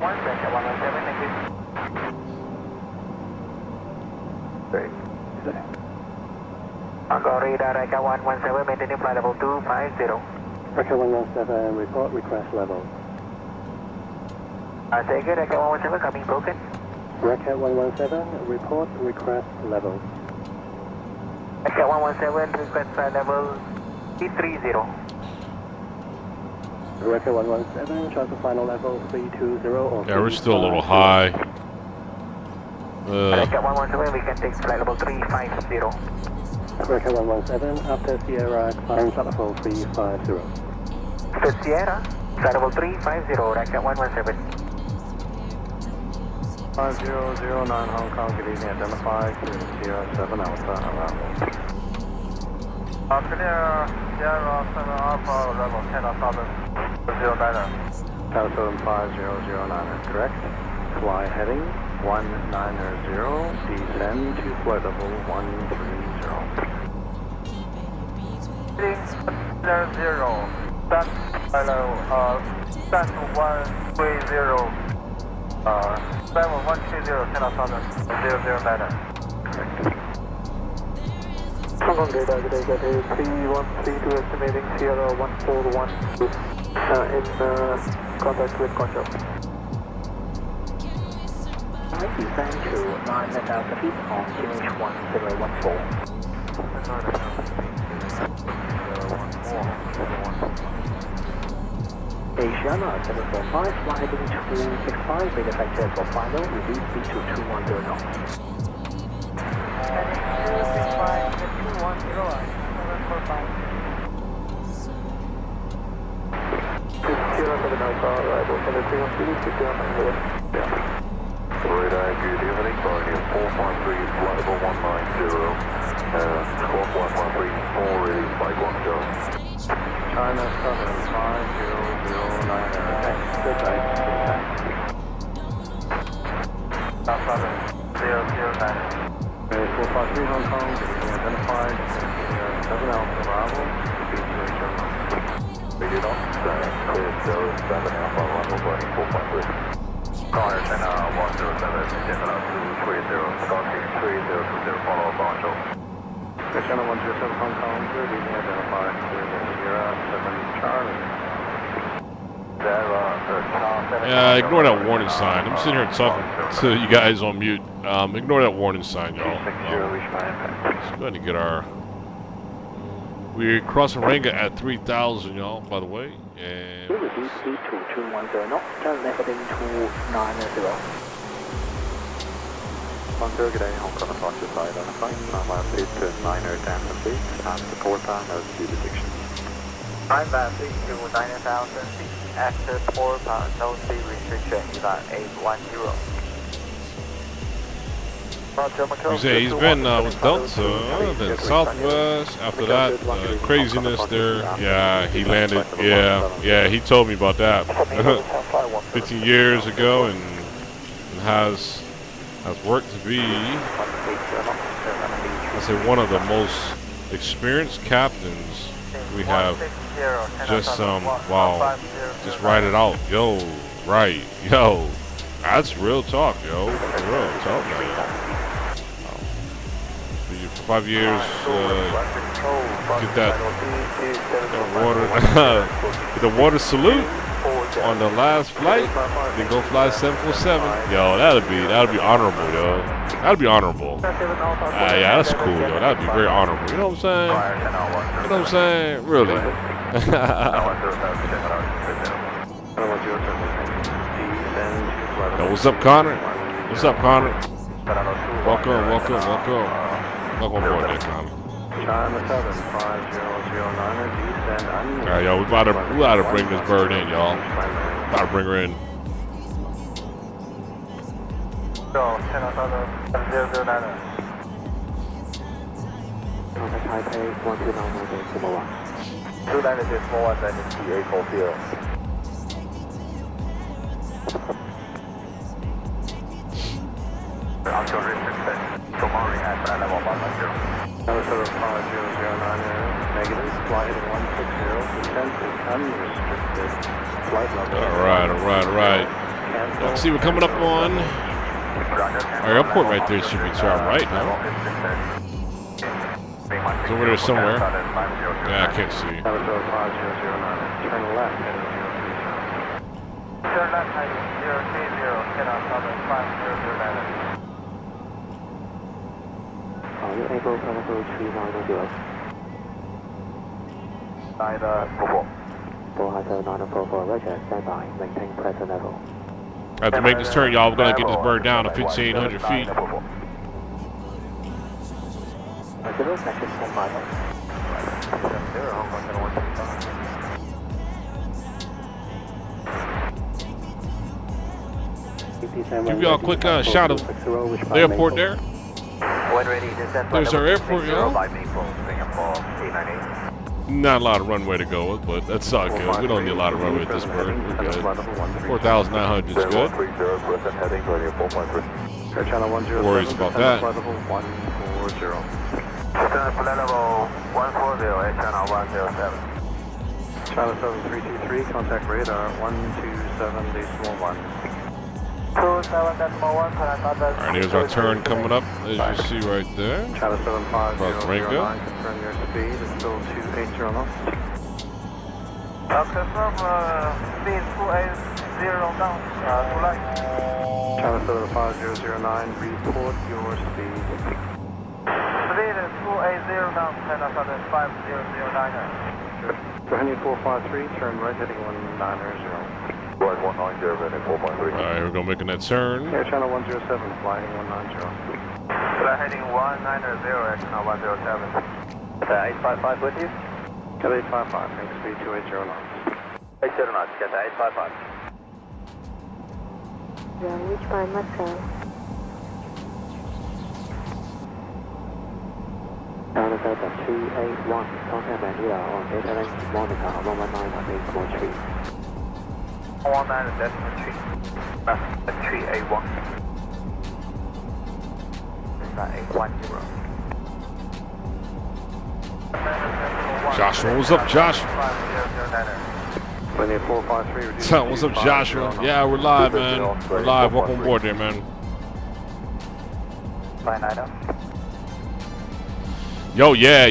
Aircraft 117, thank you. Great. Encore radar, Aircraft 117, maintaining flight level 250. Aircraft 117, report request level. Take it, Aircraft 117 coming broken. Aircraft 117, report request level. Aircraft 117, request flight level 330. Aircraft 117, transfer final level 320 or Yeah, we're still a little high. Aircraft 117, we can take flight level 350. Aircraft 117, after Sierra, climb flight level 350. The Sierra, flight level 350, Aircraft 117. 5009 Hong Kong, good evening, identify, Sierra 7 Alpha, arrival. Finnair, Sierra 7 Alpha, level 10,009. 5009, correct. Fly heading 190, descend to flight level 130. 300, that's hello, that's 130, 7120, 10,009. Hong Kong data, good day, 3132 estimating Sierra 141 in contact with control. Descend to 9,000 feet on QH 1014. Asian 745, fly heading 265, rate effective for final, reduce speed to 210 knots. Heading 265 to 210, 745. Sierra 7 Alpha, arrival 73 on speed, Radar, good evening, Guardian 453, flight level 190, 113, 4 ready, flight 10. China 75009, good night. 009. 453 Hong Kong, good evening, identified, Sierra 7 Alpha, arrival, speed to German. Figured out, clear 07 Alpha, arrival, Guardian 453. Connor, China 107, descend out to 30, Scottish 3020, follow up on show. China 107 Hong Kong, good evening, identified, Sierra 7 Charlie. Yeah, ignore that warning sign. I'm sitting here talking to you guys on mute. Ignore that warning sign, y'all. Let's go ahead and get our... We're crossing Ranga at 3,000, y'all, by the way. And... Reduce speed to 210 knots, turn left heading 290. 10, good day, Hong Kong, Roger, side identifying, speed to 9,000 feet, and support time, no speed restriction. I'm speed to 9,000 feet, after 4 pounds, no speed restriction, Evan 810. You say he's been with Delta, then Southwest. After that, craziness there. Yeah, he landed. Yeah, he told me about that 15 years ago, and has worked to be, I say, one of the most experienced captains we have. Just wow, just write it out, yo. Right, yo. That's real talk, yo. Real talk, man. 5 years, get that water, get the water salute on the last flight, then go fly 747. Yo, that'd be honorable, yo. That'd be honorable. Yeah, that's cool, yo. That'd be very honorable. You know what I'm saying? You know what I'm saying? Really. Yo, what's up, Connor? What's up, Connor? Welcome. Welcome aboard there, Connor. China 75009, descend unknown. Alright, yo, we about to bring this bird in, y'all. About to bring her in. Taipei 129, Samoa. 290 small one, then it's the 840. Onshore restriction, Tomorrow at level 110. 75009, negative, flight heading 160, descent is unrestricted, flight level. Alright. Let's see, we're coming up on our airport right there. Should be to our right now. It's over there somewhere. Yeah, I can't see. Turn left, heading 030. Turn left, heading 030, head on southern 5009. Are you able to go 3900? Neither, 44. Bullhazer 944, roger, stand by, maintain present level. I have to make this turn, y'all. We're gonna get this bird down to 1,500 feet. Give y'all a quick shot of the airport there. There's our airport, y'all. Not a lot of runway to go with, but that's all good. We don't need a lot of runway with this bird. We're good. 4,900 is good. No worries about that. China 7323, contact radar 127.1. Alright, here's our turn coming up, as you see right there. China 75009, Ringo. confirm your speed is still 280 knots. Confirm speed 280 down, to light. China 75009, report your speed. Speed is 280 down, China 5009. For Henry 453, turn right heading 190. Right 190, heading 4.3. Alright, we're gonna making that turn. Air Channel 107, flying 190. Flight heading 190, Air Channel 107. 855 with you? Get 855, make speed 280 knots. 80 knots, get 855. Yeah, reach by myself. China Delta 281, contact Manila on data link monitor 119.843. 119.3. 381. Is that 810? Joshua, what's up, Josh? 453, So, what's up, Joshua? Yeah, we're live, man. We're live. Welcome aboard there, man. 590. Yo, yeah.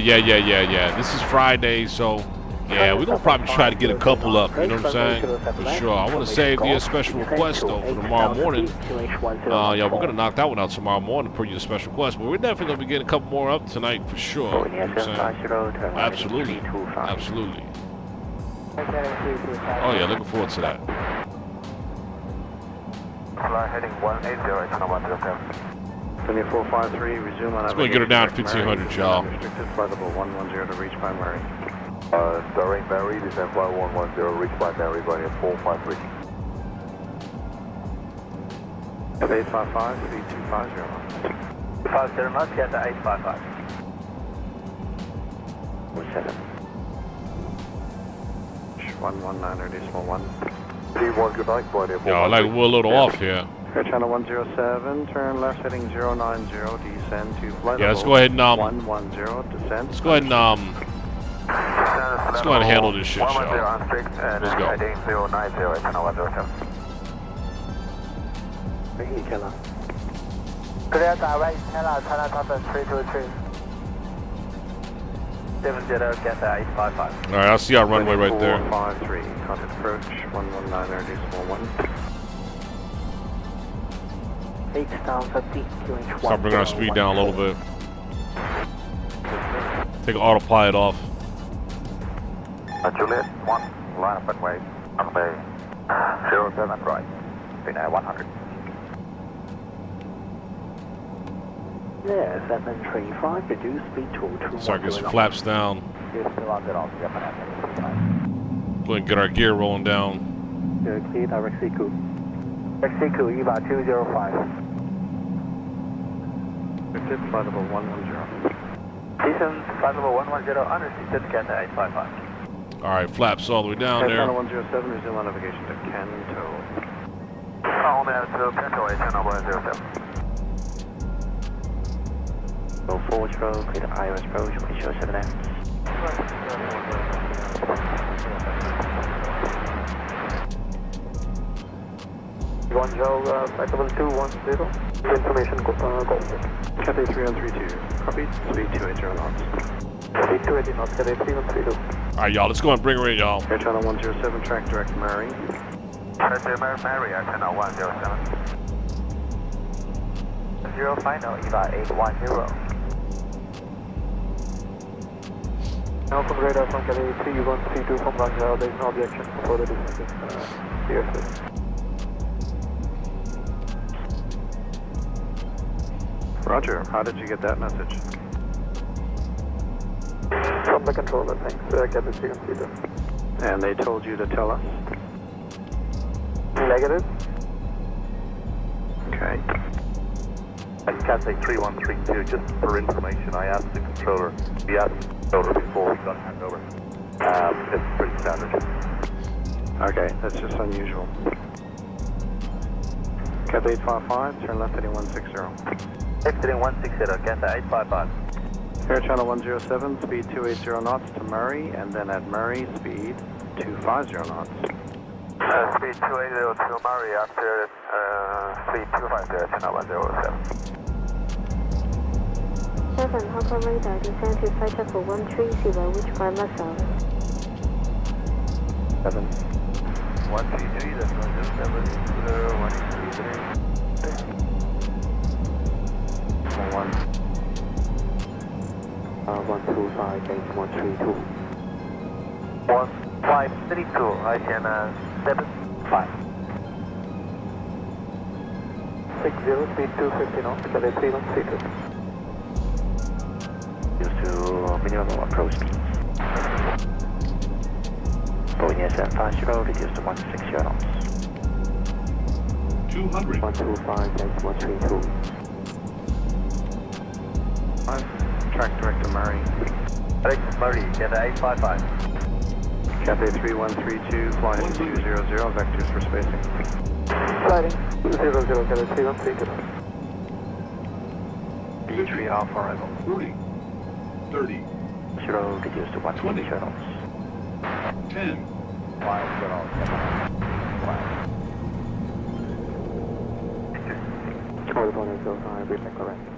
This is Friday, so yeah, we're gonna probably try to get a couple up, you know what I'm saying? For sure. I want to save you a special request, though, for tomorrow morning. Yeah, we're gonna knock that one out tomorrow morning for your special request, but we're definitely gonna be getting a couple more up tonight, for sure. You know what I'm saying? Absolutely. Absolutely. Oh, yeah, looking forward to that. Flight heading 180, Channel 107. 453, resume on. Let's go get her down to 1,500, y'all. Restricted flight level 110 to reach primary. Starring Mary, descend flight 110, reach by Mary, running 453. 855, speed 250. 50 knots, get the 855. 17. 119.1. T1, good night, flight air 453. Yo, like we're a little off here. Air Channel 107, turn left heading 090, descend to flight Yeah, let's level go ahead and 110, descend. let's go ahead and handle this shit, y'all. Let's go. Heading 090, Channel 107. Clear direct, Channel 323. 70, get the 855. Alright, I see our runway right there. 453, contact approach 119.1. 8050, QH1. Start bringing our speed down a little bit. Take autopilot off. Juliet 1, line up runway, runway 07 right, Finnair 100. Yeah, 735, reduce speed to 210. Start getting some flaps down. You're still on the off, Go ahead and get our gear rolling down. You're clear, direct CQ. Mexico, EVA 205. Restricted flight level 110. Decent, flight level 110, unrestricted, get the 855. Alright, flaps all the way down Air there. Channel 107, resume on navigation to Kanto. Home and to Kanto, Channel 107. Go forward stroke, clear the IOS approach, we show 7M. Guangzhou, flight level 210. Information go. Cathay 3132. Copy. Speed 280 knots. Speed 280 knots, Cathay 3132. Alright, y'all, let's go and bring her in, y'all. Air Channel 107, track direct Mary. Mary, Air Channel 107. 0 final, EVA 810. Now from radar from Cathay 3132 from Guangzhou, there is no objection for the descent in airspace. Roger. How did you get that message? From the controller, thanks. Cathay 3132. And they told you to tell us? Negative. Okay. At Cathay 3132, just for information, I asked the controller. We asked the controller before we got handover. It's pretty standard. Okay, that's just unusual. Cathay 855, turn left heading 160. Left heading 160, Cathay 855. Air Channel 107, speed 280 knots to Murray, and then at Murray, speed 250 knots. Speed 280 to Murray after speed 250, Channel 107. 7 Hong Kong radar descend to flight level 130, which climb must service. 7. 133, that's 107, 133. 1. 125, base 132. 1532, I can 75. 60, speed 250 knots, Cathay 3132. Used to minimum approach speed. Boeing SM50, reduced to 160 knots. 200. 125, base 132. Track direct to Murray. Direct Murray, Cathay 855. Cathay 3132, fly heading 200, vectors for spacing. Sliding 00, Cathay 3132. B3 Alpha arrival. 40. 30. 0, reduced to 120 knots. 10. Order 105, Biratnagar Nepal.